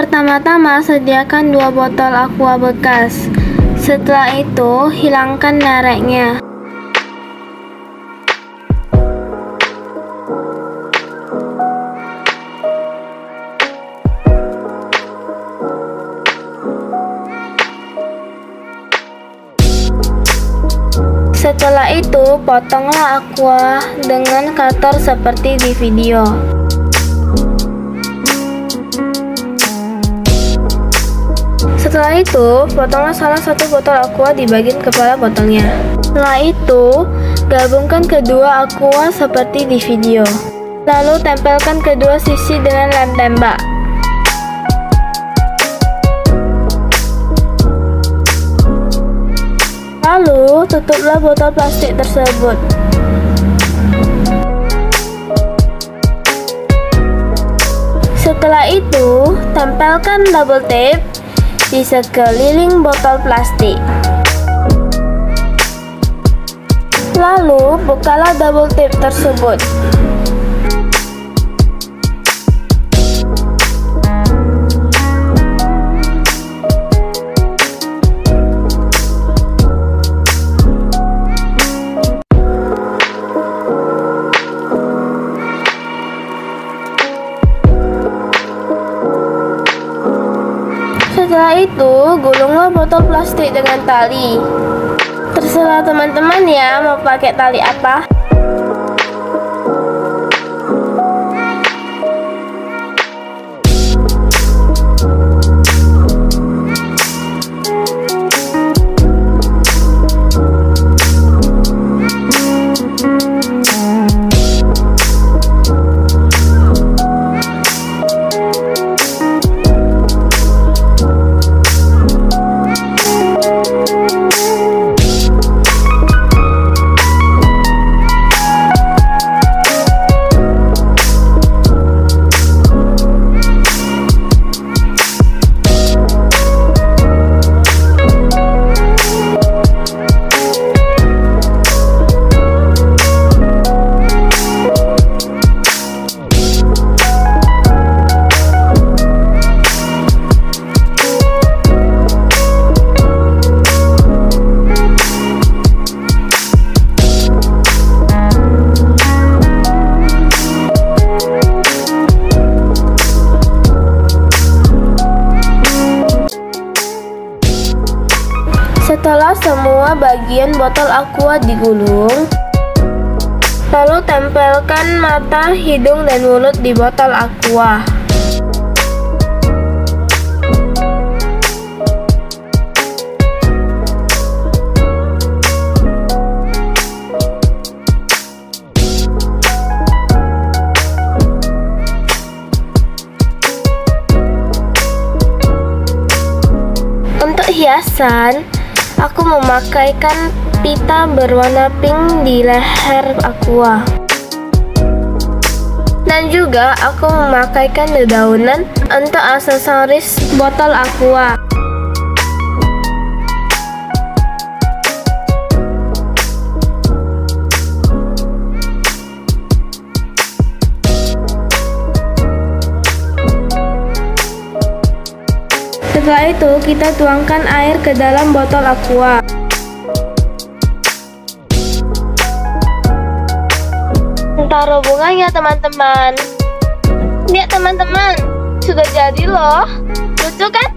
Pertama-tama sediakan 2 botol aqua bekas. Setelah itu, hilangkan nareknya. Setelah itu, potonglah aqua dengan cutter seperti di video. Setelah itu, potonglah salah satu botol aqua di bagian kepala botolnya. Setelah itu, gabungkan kedua aqua seperti di video. Lalu tempelkan kedua sisi dengan lem tembak. Lalu, tutuplah botol plastik tersebut. Setelah itu, tempelkan double tape di sekeliling botol plastik. Lalu, bukalah double tape tersebut. Setelah itu, gulunglah botol plastik dengan tali. Terserah teman-teman ya, mau pakai tali apa. Setelah semua bagian botol aqua digulung, lalu tempelkan mata, hidung, dan mulut di botol aqua. Untuk hiasan, aku memakaikan pita berwarna pink di leher aqua. Dan juga aku memakaikan dedaunan untuk aksesoris botol aqua. Setelah itu, kita tuangkan air ke dalam botol aqua. Taruh bunganya, teman-teman. Lihat, teman-teman, sudah jadi loh. Lucu kan?